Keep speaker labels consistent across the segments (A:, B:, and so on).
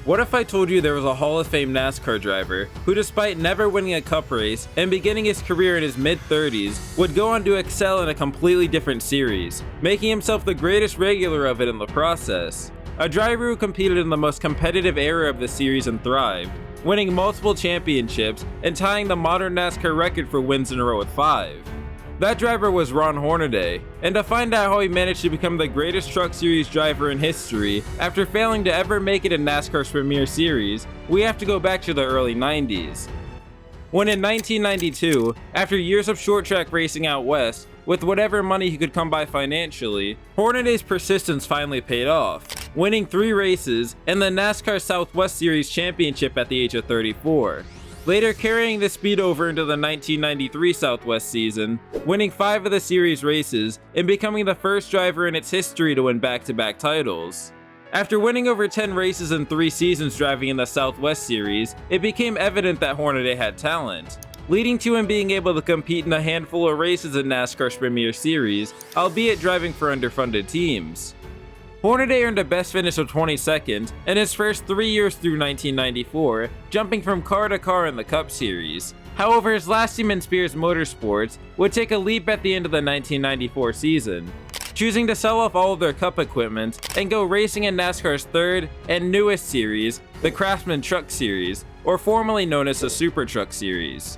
A: What if I told you there was a Hall of Fame NASCAR driver who, despite never winning a cup race and beginning his career in his mid-30s, would go on to excel in a completely different series, making himself the greatest regular of it in the process? A driver who competed in the most competitive era of the series and thrived, winning multiple championships and tying the modern NASCAR record for wins in a row with 5. That driver was Ron Hornaday, and to find out how he managed to become the greatest Truck Series driver in history after failing to ever make it in NASCAR's premier series, we have to go back to the early 90s. When in 1992, after years of short track racing out west, with whatever money he could come by financially, Hornaday's persistence finally paid off, winning 3 races and the NASCAR Southwest Series championship at the age of 34. Later carrying the speed over into the 1993 Southwest season, winning 5 of the series races and becoming the first driver in its history to win back-to-back titles. After winning over 10 races in 3 seasons driving in the Southwest Series, it became evident that Hornaday had talent, leading to him being able to compete in a handful of races in NASCAR's premier series, albeit driving for underfunded teams. Hornaday earned a best finish of 22nd in his first 3 years through 1994, jumping from car to car in the Cup Series. However, his last team in Spears Motorsports would take a leap at the end of the 1994 season, choosing to sell off all of their Cup equipment and go racing in NASCAR's third and newest series, the Craftsman Truck Series, or formerly known as the Super Truck Series.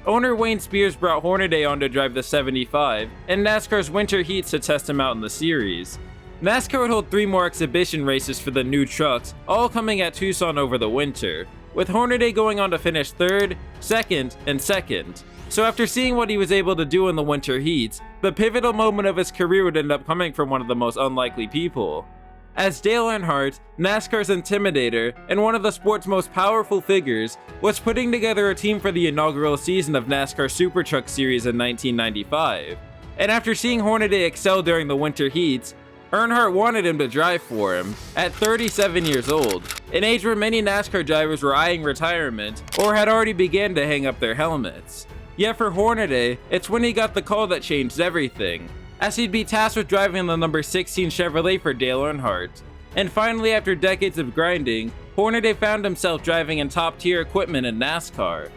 A: Owner Wayne Spears brought Hornaday on to drive the 75 and NASCAR's winter heats to test him out in the series. NASCAR would hold 3 more exhibition races for the new trucks, all coming at Tucson over the winter, with Hornaday going on to finish 3rd, 2nd, and 2nd. So after seeing what he was able to do in the winter heats, the pivotal moment of his career would end up coming from one of the most unlikely people. As Dale Earnhardt, NASCAR's intimidator and one of the sport's most powerful figures, was putting together a team for the inaugural season of NASCAR Super Truck Series in 1995. And after seeing Hornaday excel during the winter heats, Earnhardt wanted him to drive for him at 37 years old, an age where many NASCAR drivers were eyeing retirement or had already began to hang up their helmets. Yet for Hornaday, it's when he got the call that changed everything, as he'd be tasked with driving the number 16 Chevrolet for Dale Earnhardt. And finally, after decades of grinding, Hornaday found himself driving in top-tier equipment in NASCAR.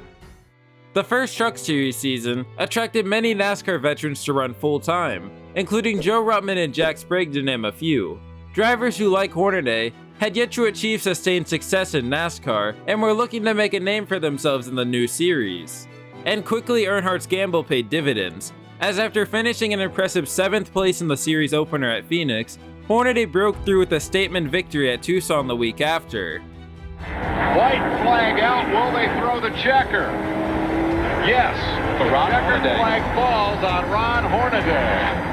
A: The first Truck Series season attracted many NASCAR veterans to run full-time, including Joe Ruttman and Jack Sprague to name a few. Drivers who, like Hornaday, had yet to achieve sustained success in NASCAR and were looking to make a name for themselves in the new series. And quickly Earnhardt's gamble paid dividends, as after finishing an impressive 7th place in the series opener at Phoenix, Hornaday broke through with a statement victory at Tucson the week after.
B: White flag out, will they throw the checker? Yes, the checkered flag falls on Ron Hornaday.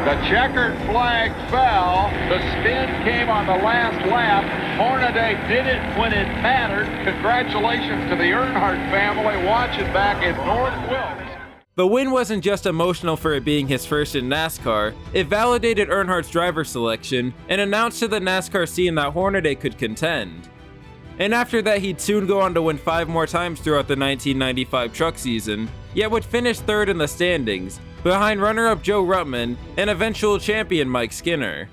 B: The checkered flag fell. The spin came on the last lap. Hornaday did it when it mattered. Congratulations to the Earnhardt family watching back in North Wilkes.
A: The win wasn't just emotional for it being his first in NASCAR, it validated Earnhardt's driver selection and announced to the NASCAR scene that Hornaday could contend. And after that, he'd soon go on to win 5 more times throughout the 1995 truck season, yet would finish 3rd in the standings, behind runner-up Joe Ruttman and eventual champion Mike Skinner.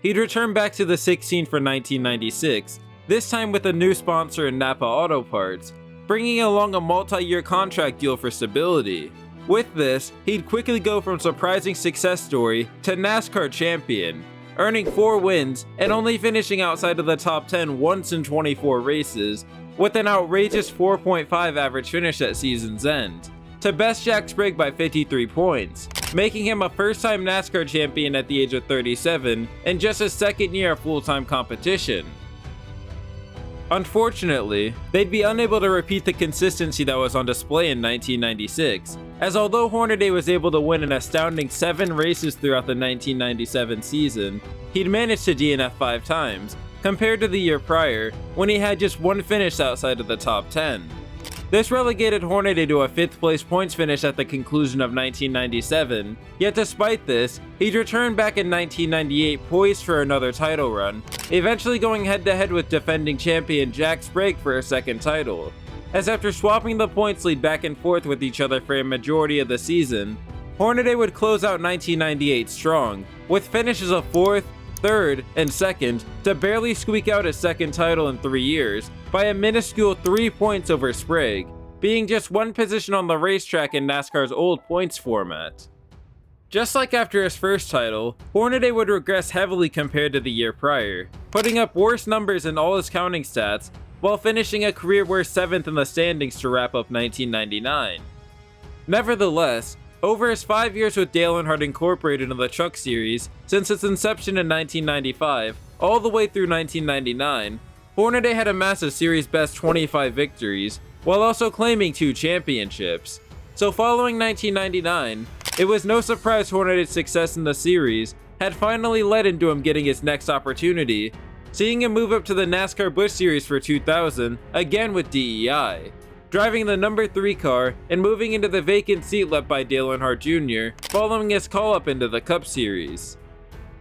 A: He'd return back to the 16 for 1996, this time with a new sponsor in Napa Auto Parts, bringing along a multi-year contract deal for stability. With this, he'd quickly go from surprising success story to NASCAR champion, earning 4 wins and only finishing outside of the top 10 once in 24 races, with an outrageous 4.5 average finish at season's end, to best Jack Sprague by 53 points, making him a first-time NASCAR champion at the age of 37 and just his 2nd year of full-time competition. Unfortunately, they'd be unable to repeat the consistency that was on display in 1996, as although Hornaday was able to win an astounding 7 races throughout the 1997 season, he'd managed to DNF 5 times, compared to the year prior, when he had just 1 finish outside of the top 10. This relegated Hornaday to a 5th place points finish at the conclusion of 1997, yet despite this, he'd return back in 1998 poised for another title run, eventually going head-to-head with defending champion Jack Sprague for a 2nd title, as after swapping the points lead back and forth with each other for a majority of the season, Hornaday would close out 1998 strong, with finishes of 4th, third, and second to barely squeak out his second title in 3 years by a minuscule 3 points over Sprague, being just one position on the racetrack in NASCAR's old points format. Just like after his first title, Hornaday would regress heavily compared to the year prior, putting up worse numbers in all his counting stats while finishing a career-worst 7th in the standings to wrap up 1999. Nevertheless, over his 5 years with Dale Earnhardt Incorporated in the Truck Series, since its inception in 1995, all the way through 1999, Hornaday had amassed a series-best 25 victories, while also claiming 2 championships. So following 1999, it was no surprise Hornaday's success in the series had finally led into him getting his next opportunity, seeing him move up to the NASCAR Busch Series for 2000, again with DEI, driving the number 3 car and moving into the vacant seat left by Dale Earnhardt Jr. following his call-up into the Cup Series.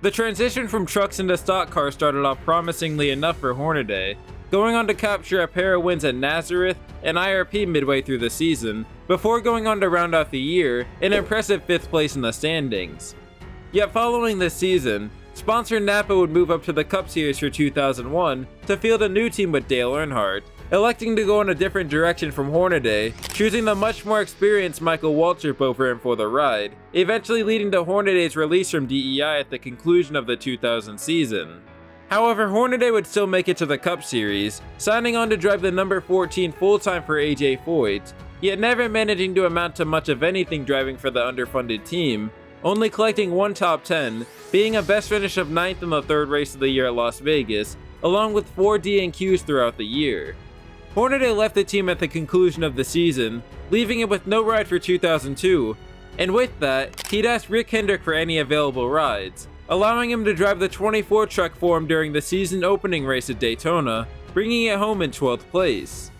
A: The transition from trucks into stock cars started off promisingly enough for Hornaday, going on to capture a pair of wins at Nazareth and IRP midway through the season, before going on to round out the year in impressive 5th place in the standings. Yet following this season, sponsor Napa would move up to the Cup Series for 2001 to field a new team with Dale Earnhardt, electing to go in a different direction from Hornaday, choosing the much more experienced Michael Waltrip over him for the ride, eventually leading to Hornaday's release from DEI at the conclusion of the 2000 season. However, Hornaday would still make it to the Cup Series, signing on to drive the number 14 full-time for AJ Foyt, yet never managing to amount to much of anything driving for the underfunded team, only collecting 1 top 10, being a best finish of 9th in the 3rd race of the year at Las Vegas, along with 4 DNQs throughout the year. Hornaday left the team at the conclusion of the season, leaving it with no ride for 2002, and with that, he'd asked Rick Hendrick for any available rides, allowing him to drive the 24 truck for him during the season opening race at Daytona, bringing it home in 12th place.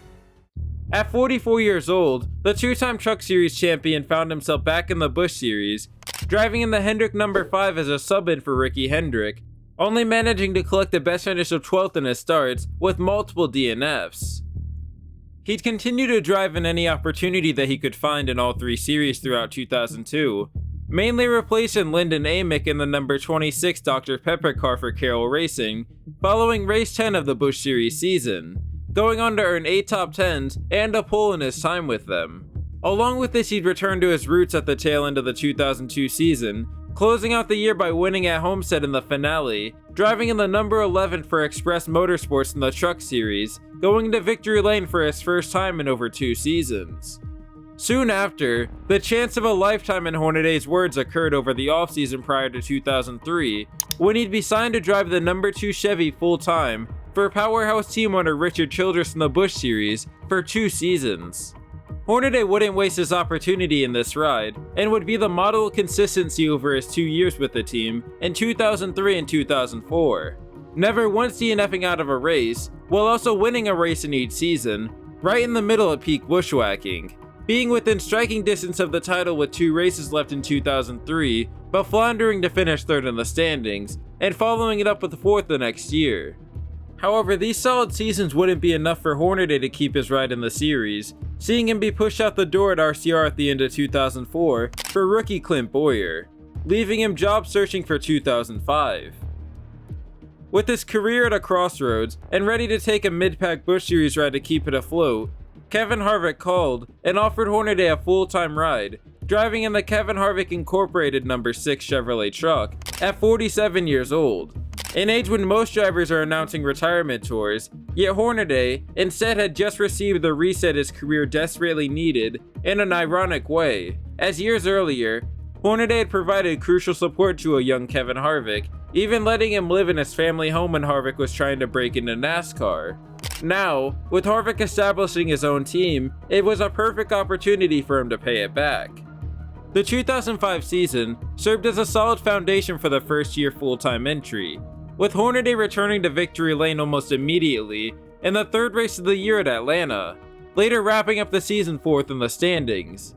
A: At 44 years old, the 2-time Truck Series champion found himself back in the Busch Series, driving in the Hendrick number 5 as a sub-in for Ricky Hendrick, only managing to collect the best finish of 12th in his starts with multiple DNFs. He'd continue to drive in any opportunity that he could find in all 3 series throughout 2002, mainly replacing Lyndon Amick in the number 26 Dr. Pepper car for Carroll Racing, following race 10 of the Busch Series season, going on to earn 8 top 10s and a pole in his time with them. Along with this, he'd return to his roots at the tail end of the 2002 season, closing out the year by winning at Homestead in the finale, driving in the number 11 for Express Motorsports in the Truck Series, going to victory lane for his first time in over 2 seasons. Soon after, the chance of a lifetime in Hornaday's words occurred over the offseason prior to 2003, when he'd be signed to drive the number 2 Chevy full-time for powerhouse team owner Richard Childress in the Busch Series for 2 seasons. Hornaday wouldn't waste his opportunity in this ride, and would be the model of consistency over his 2 years with the team in 2003 and 2004, never once DNFing out of a race, while also winning a race in each season, right in the middle of peak bushwhacking, being within striking distance of the title with 2 races left in 2003, but floundering to finish 3rd in the standings, and following it up with 4th the next year. However, these solid seasons wouldn't be enough for Hornaday to keep his ride in the series, seeing him be pushed out the door at RCR at the end of 2004 for rookie Clint Bowyer, leaving him job searching for 2005. With his career at a crossroads and ready to take a mid-pack Busch Series ride to keep it afloat, Kevin Harvick called and offered Hornaday a full-time ride, driving in the Kevin Harvick Incorporated number 6 Chevrolet truck at 47 years old, an age when most drivers are announcing retirement tours, yet Hornaday instead had just received the reset his career desperately needed in an ironic way, as years earlier, Hornaday had provided crucial support to a young Kevin Harvick, even letting him live in his family home when Harvick was trying to break into NASCAR. Now, with Harvick establishing his own team, it was a perfect opportunity for him to pay it back. The 2005 season served as a solid foundation for the first-year full-time entry, with Hornaday returning to victory lane almost immediately in the 3rd race of the year at Atlanta, later wrapping up the season 4th in the standings.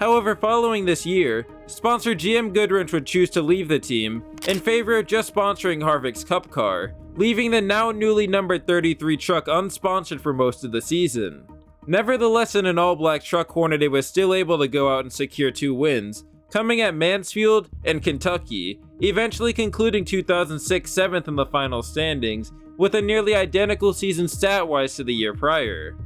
A: However, following this year, sponsor GM Goodwrench would choose to leave the team in favor of just sponsoring Harvick's Cup car, leaving the now newly numbered 33 truck unsponsored for most of the season. Nevertheless, in an all-black truck, Hornaday was still able to go out and secure 2 wins, coming at Mansfield and Kentucky, eventually concluding 2006 7th in the final standings, with a nearly identical season stat-wise to the year prior.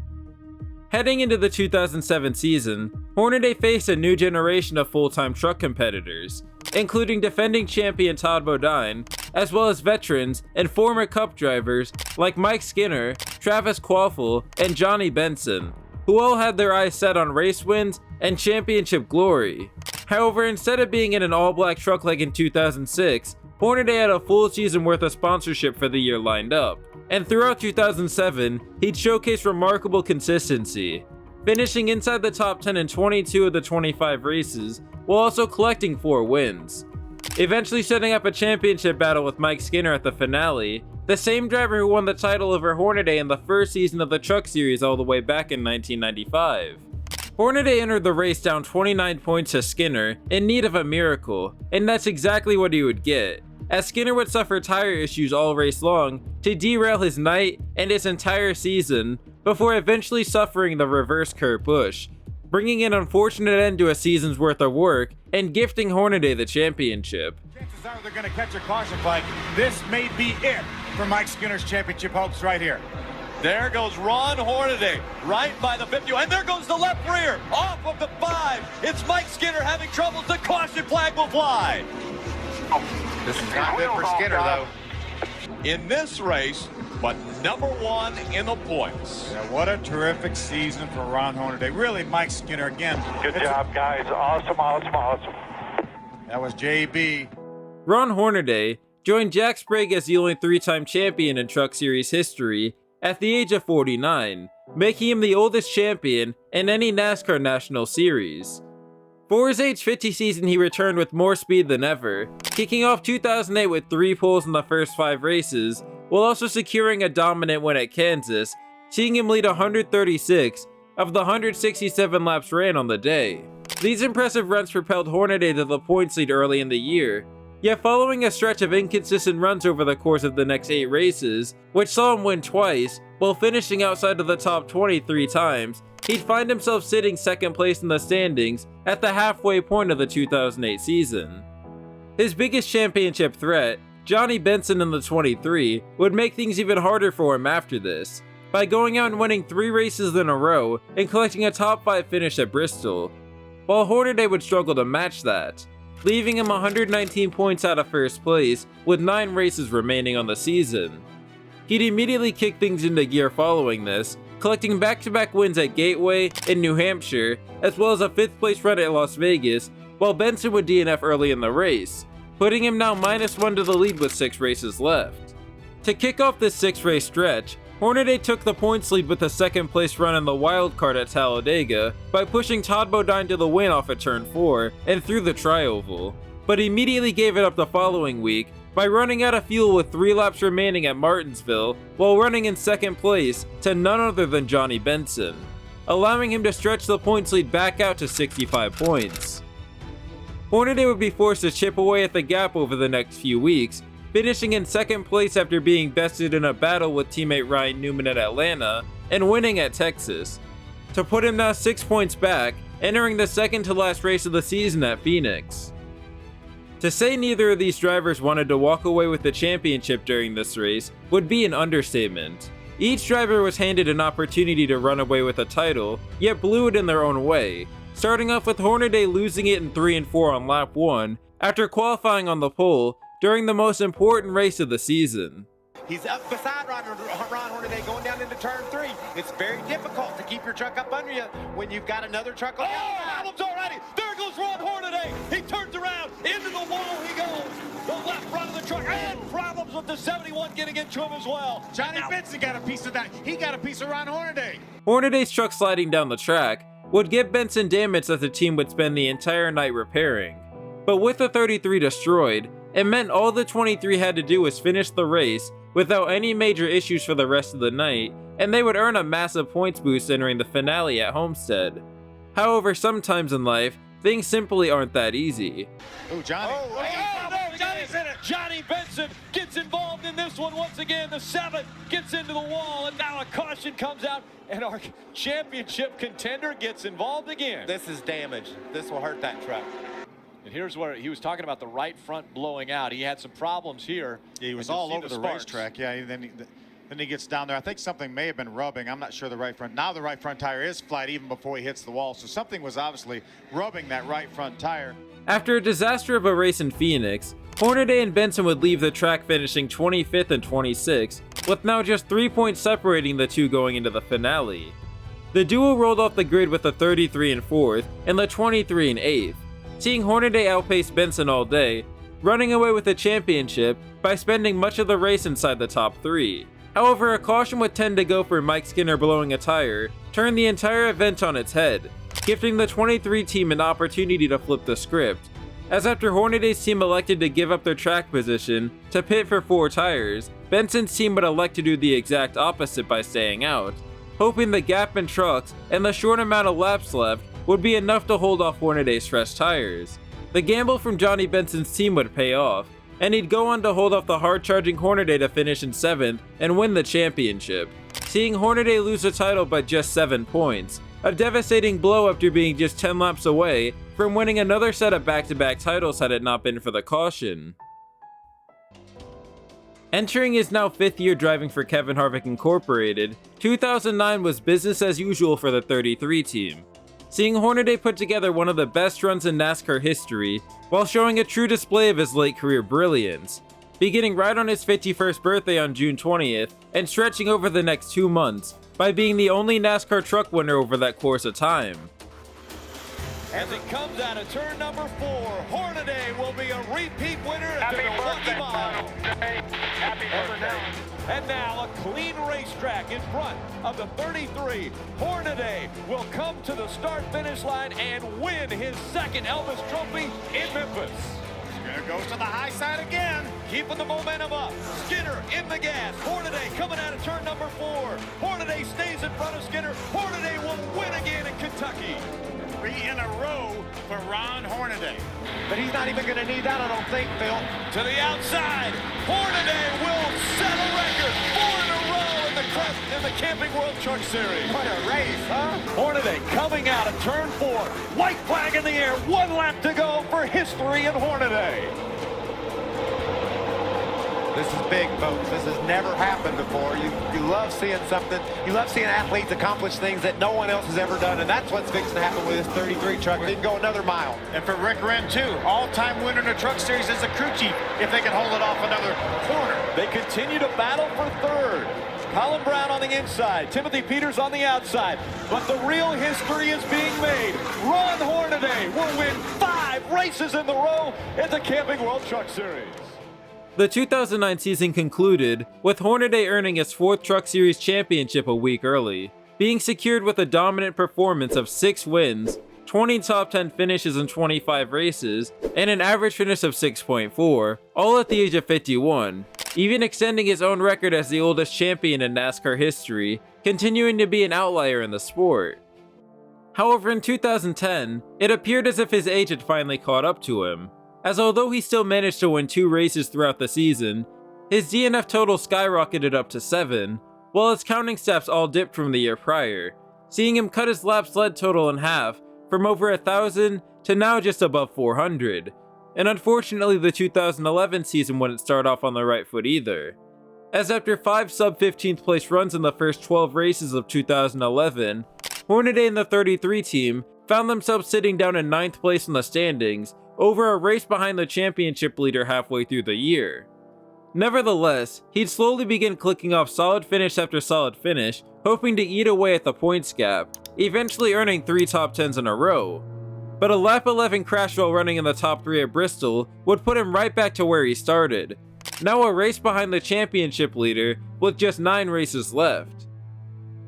A: Heading into the 2007 season, Hornaday faced a new generation of full-time truck competitors, including defending champion Todd Bodine, as well as veterans and former Cup drivers like Mike Skinner, Travis Quaffle, and Johnny Benson, who all had their eyes set on race wins and championship glory. However, instead of being in an all-black truck like in 2006, Hornaday had a full season worth of sponsorship for the year lined up, and throughout 2007, he'd showcase remarkable consistency, finishing inside the top 10 in 22 of the 25 races, while also collecting 4 wins. Eventually setting up a championship battle with Mike Skinner at the finale, the same driver who won the title over Hornaday in the first season of the Truck Series all the way back in 1995. Hornaday entered the race down 29 points to Skinner, in need of a miracle, and that's exactly what he would get, as Skinner would suffer tire issues all race long to derail his night and his entire season, before eventually suffering the reverse Kurt Busch, bringing an unfortunate end to a season's worth of work and gifting Hornaday the championship.
C: Chances are they're going to catch a caution flag. This may be it for Mike Skinner's championship hopes right here.
D: There goes Ron Hornaday, right by the 50, and there goes the left rear, off of the 5. It's Mike Skinner having troubles. The caution flag will fly.
C: This is not good for Skinner, though.
D: In this race, but number 1 in the points.
C: Yeah, what a terrific season for Ron Hornaday. Really, Mike Skinner again.
E: Good job, guys. Awesome, awesome, awesome.
C: That was JB.
A: Ron Hornaday joined Jack Sprague as the only 3-time champion in Truck Series history at the age of 49, making him the oldest champion in any NASCAR National Series. For his age 50 season, he returned with more speed than ever, kicking off 2008 with 3 poles in the first 5 races, while also securing a dominant win at Kansas, seeing him lead 136 of the 167 laps ran on the day. These impressive runs propelled Hornaday to the points lead early in the year, yet following a stretch of inconsistent runs over the course of the next 8 races, which saw him win twice, while finishing outside of the top 23 times, he'd find himself sitting second place in the standings at the halfway point of the 2008 season. His biggest championship threat, Johnny Benson in the 23, would make things even harder for him after this, by going out and winning 3 races in a row and collecting a top 5 finish at Bristol, while Hornaday would struggle to match that, leaving him 119 points out of first place with 9 races remaining on the season. He'd immediately kick things into gear following this, collecting back-to-back wins at Gateway in New Hampshire, as well as a 5th place run at Las Vegas, while Benson would DNF early in the race, putting him now -1 to the lead with 6 races left. To kick off this 6-race stretch, Hornaday took the points lead with a 2nd place run in the wild card at Talladega by pushing Todd Bodine to the win off at turn 4 and through the tri-oval, but immediately gave it up the following week by running out of fuel with 3 laps remaining at Martinsville while running in 2nd place to none other than Johnny Benson, allowing him to stretch the points lead back out to 65 points. Hornaday would be forced to chip away at the gap over the next few weeks, finishing in 2nd place after being bested in a battle with teammate Ryan Newman at Atlanta and winning at Texas, to put him now 6 points back, entering the second to last race of the season at Phoenix. To say neither of these drivers wanted to walk away with the championship during this race would be an understatement. Each driver was handed an opportunity to run away with a title, yet blew it in their own way, starting off with Hornaday losing it in 3 and 4 on lap 1 after qualifying on the pole during the most important race of the season.
F: He's up beside Ron Hornaday going down into turn 3. It's very difficult to keep your truck up under you when you've got another truck on the outside.
D: Problems already. There goes Ron Hornaday. He turns around. Into the wall he goes. The left front of the truck. And problems with the 71 getting into him as well.
C: Johnny Benson got a piece of that. He got a piece of Ron Hornaday.
A: Hornaday's truck sliding down the track would give Benson damage that the team would spend the entire night repairing. But with the 33 destroyed, it meant all the 23 had to do was finish the race without any major issues for the rest of the night, and they would earn a massive points boost entering the finale at Homestead. However, sometimes in life, things simply aren't that easy.
C: Oh, Johnny.
D: No, Johnny's in it. Johnny Benson gets involved in this one once again. The 7 gets into the wall, and now a caution comes out, and our championship contender gets involved again.
F: This is damage. This will hurt that truck.
D: And here's where he was talking about the right front blowing out. He had some problems here.
C: Yeah, he was all over the racetrack. Yeah, then he gets down there. I think something may have been rubbing. I'm not sure the right front. Now the right front tire is flat even before he hits the wall. So something was obviously rubbing that right front tire.
A: After a disaster of a race in Phoenix, Hornaday and Benson would leave the track finishing 25th and 26th, with now just 3 points separating the two going into the finale. The duo rolled off the grid with a 33 and 4th and the 23 and 8th, seeing Hornaday outpace Benson all day, running away with the championship by spending much of the race inside the top 3. However, a caution would tend to go for Mike Skinner blowing a tire turned the entire event on its head, gifting the 23 team an opportunity to flip the script, as after Hornaday's team elected to give up their track position to pit for 4 tires, Benson's team would elect to do the exact opposite by staying out, hoping the gap in trucks and the short amount of laps left would be enough to hold off Hornaday's fresh tires. The gamble from Johnny Benson's team would pay off, and he'd go on to hold off the hard-charging Hornaday to finish in 7th and win the championship, seeing Hornaday lose the title by just 7 points, a devastating blow after being just 10 laps away from winning another set of back-to-back titles had it not been for the caution. Entering his now 5th year driving for Kevin Harvick Incorporated, 2009 was business as usual for the 33 team, seeing Hornaday put together one of the best runs in NASCAR history while showing a true display of his late career brilliance, beginning right on his 51st birthday on June 20th and stretching over the next 2 months by being the only NASCAR truck winner over that course of time.
D: As it comes out of turn number 4, Hornaday will be a repeat winner at the Milwaukee Mile.
E: Happy birthday.
D: And now a clean racetrack in front of the 33. Hornaday will come to the start-finish line and win his 2nd Elvis Trophy in Memphis.
C: Skinner goes to the high side again.
D: Keeping the momentum up. Skinner in the gas. Hornaday coming out of turn number 4. Hornaday stays in front of Skinner. Hornaday will win again in Kentucky.
C: 3 in a row for Ron Hornaday.
F: But he's not even going to need that, I don't think, Phil.
D: To the outside. Hornaday will set a record. 4 in a row in the Camping World Truck Series.
F: What a race, huh?
D: Hornaday coming out of turn 4. White flag in the air. 1 lap to go for history in Hornaday.
F: This is big, folks. This has never happened before. You love seeing something. You love seeing athletes accomplish things that no one else has ever done, and that's what's fixing to happen with this 33 truck. Didn't go another mile.
C: And for Rick Wren, too, all-time winner in the Truck Series is a crew chief if they can hold it off another corner.
D: They continue to battle for 3rd. Colin Brown on the inside, Timothy Peters on the outside. But the real history is being made. Ron Hornaday will win 5 races in the row at the Camping World Truck Series.
A: The 2009 season concluded with Hornaday earning his 4th Truck Series championship a week early, being secured with a dominant performance of 6 wins, 20 top 10 finishes in 25 races, and an average finish of 6.4, all at the age of 51, even extending his own record as the oldest champion in NASCAR history, continuing to be an outlier in the sport. However, in 2010, it appeared as if his age had finally caught up to him, as although he still managed to win 2 races throughout the season, his DNF total skyrocketed up to 7, while his counting stats all dipped from the year prior, seeing him cut his laps led total in half from over 1,000 to now just above 400, and unfortunately the 2011 season wouldn't start off on the right foot either, as after 5 sub-15th place runs in the first 12 races of 2011, Hornaday and the 33 team found themselves sitting down in 9th place in the standings over a race behind the championship leader halfway through the year. Nevertheless, he'd slowly begin clicking off solid finish after solid finish, hoping to eat away at the points gap, eventually earning 3 top 10s in a row. But a lap 11 crash while running in the top 3 at Bristol would put him right back to where he started, now a race behind the championship leader with just 9 races left.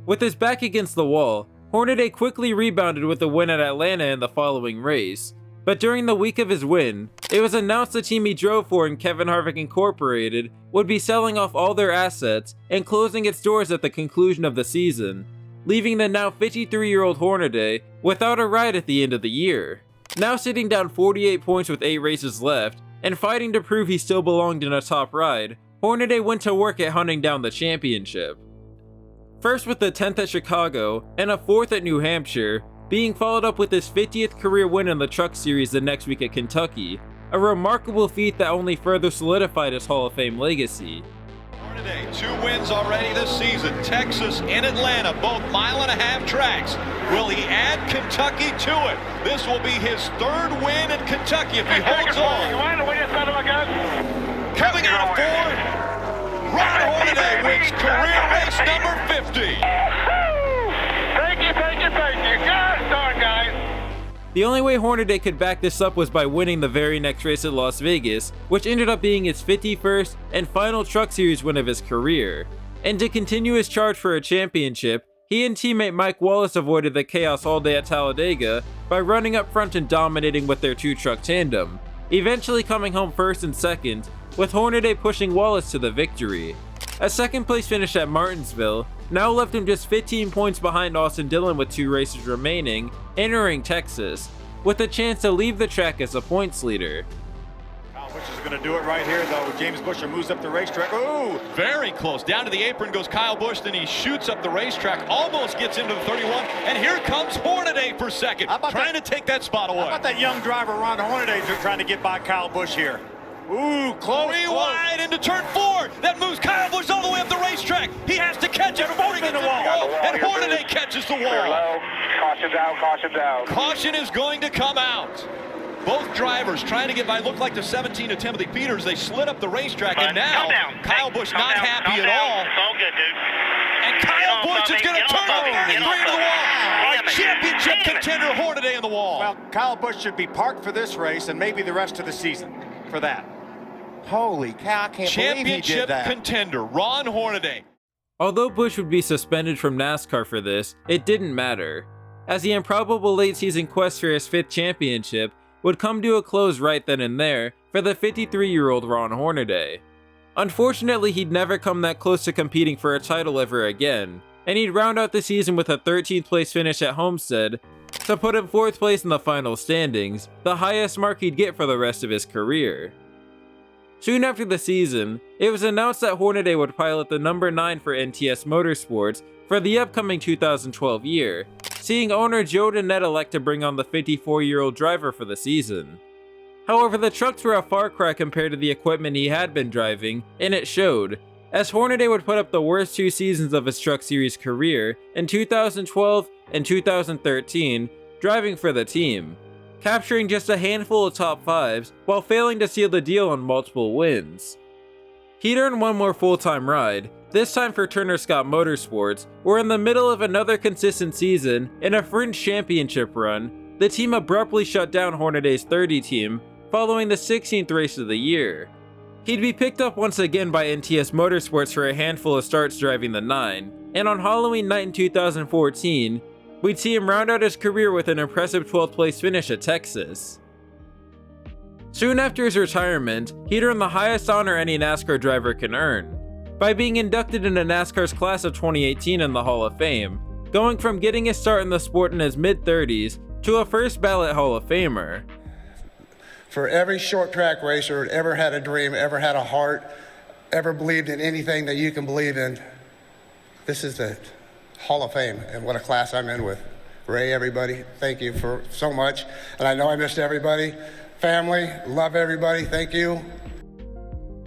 A: With his back against the wall, Hornaday quickly rebounded with a win at Atlanta in the following race, but during the week of his win, it was announced the team he drove for in Kevin Harvick Incorporated would be selling off all their assets and closing its doors at the conclusion of the season, leaving the now 53-year-old Hornaday without a ride at the end of the year. Now sitting down 48 points with 8 races left, and fighting to prove he still belonged in a top ride, Hornaday went to work at hunting down the championship. First with the 10th at Chicago and a 4th at New Hampshire, being followed up with his 50th career win in the Truck Series the next week at Kentucky, a remarkable feat that only further solidified his Hall of Fame legacy.
D: Hornaday, 2 wins already this season, Texas and Atlanta, both mile-and-a-half tracks. Will he add Kentucky to it? This will be his 3rd win in Kentucky if he holds on. Coming out of 4, Ron Hornaday wins career race number 50.
E: Thank you. Good start, guys.
A: The only way Hornaday could back this up was by winning the very next race at Las Vegas, which ended up being his 51st and final Truck Series win of his career. And to continue his charge for a championship, he and teammate Mike Wallace avoided the chaos all day at Talladega by running up front and dominating with their 2-truck tandem, eventually coming home 1st and 2nd, with Hornaday pushing Wallace to the victory. A 2nd place finish at Martinsville now left him just 15 points behind Austin Dillon with 2 races remaining, entering Texas, with a chance to leave the track as a points leader.
C: Kyle Busch is going to do it right here, though. James Buescher moves up the racetrack. Ooh!
D: Very close. Down to the apron goes Kyle Busch, then he shoots up the racetrack, almost gets into the 31, and here comes Hornaday for 2nd, trying to take that spot away.
C: How about that young driver, Ron Hornaday, trying to get by Kyle Busch here? Ooh, close.
D: 3 wide into turn 4. That moves Kyle Busch all the way up the racetrack. He has to catch it before he gets to the wall. And Hornaday catches the wall.
E: Caution's out.
D: Caution is going to come out. Both drivers trying to get by. Looked like the 17 of Timothy Peters. They slid up the racetrack, and now Kyle Busch not happy at all.
E: It's all good, dude.
D: And Kyle Busch is going to turn the 33 to the wall. Our championship contender Hornaday in the wall.
C: Well, Kyle Busch should be parked for this race and maybe the rest of the season for that.
F: Holy cow, I can't believe he
D: Championship
F: did that.
D: contender Ron Hornaday.
A: Although Busch would be suspended from NASCAR for this, it didn't matter, as the improbable late season quest for his 5th championship would come to a close right then and there for the 53-year-old Ron Hornaday. Unfortunately, he'd never come that close to competing for a title ever again, and he'd round out the season with a 13th place finish at Homestead to put him 4th place in the final standings, the highest mark he'd get for the rest of his career. Soon after the season, it was announced that Hornaday would pilot the number 9 for NTS Motorsports for the upcoming 2012 year, seeing owner Joe Dennett elect to bring on the 54-year-old driver for the season. However, the trucks were a far cry compared to the equipment he had been driving, and it showed, as Hornaday would put up the worst 2 seasons of his Truck Series career in 2012 and 2013, driving for the team, capturing just a handful of top 5s while failing to seal the deal on multiple wins. He'd earned one more full-time ride, this time for Turner Scott Motorsports, where in the middle of another consistent season in a fringe championship run, the team abruptly shut down Hornaday's 30 team following the 16th race of the year. He'd be picked up once again by NTS Motorsports for a handful of starts driving the 9, and on Halloween night in 2014, we'd see him round out his career with an impressive 12th place finish at Texas. Soon after his retirement, he'd earned the highest honor any NASCAR driver can earn, by being inducted into NASCAR's class of 2018 in the Hall of Fame, going from getting his start in the sport in his mid-30s to a first ballot Hall of Famer.
G: For every short track racer that ever had a dream, ever had a heart, ever believed in anything that you can believe in, this is the Hall of Fame, and what a class I'm in with. Ray, everybody, thank you for so much. And I know I missed everybody. Family, love everybody, thank you.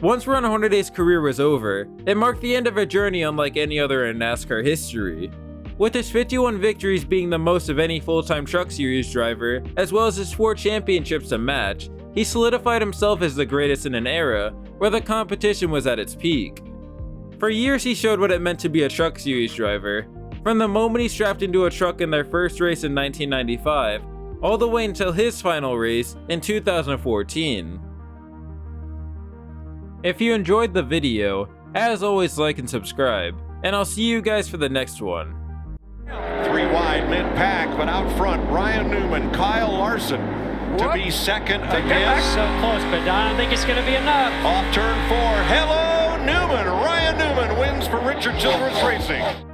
A: Once Ron Hornaday's career was over, it marked the end of a journey unlike any other in NASCAR history. With his 51 victories being the most of any full-time Truck Series driver, as well as his 4 championships to match, he solidified himself as the greatest in an era where the competition was at its peak. For years he showed what it meant to be a Truck Series driver, from the moment he strapped into a truck in their first race in 1995, all the way until his final race in 2014. If you enjoyed the video, as always like and subscribe, and I'll see you guys for the next one.
D: 3 wide mid-pack, but out front, Ryan Newman, Kyle Larson to be second again.
H: So close, but I don't think it's going to be enough.
D: Off turn 4, hello Newman. Ryan Newman wins for Richard Childress Racing.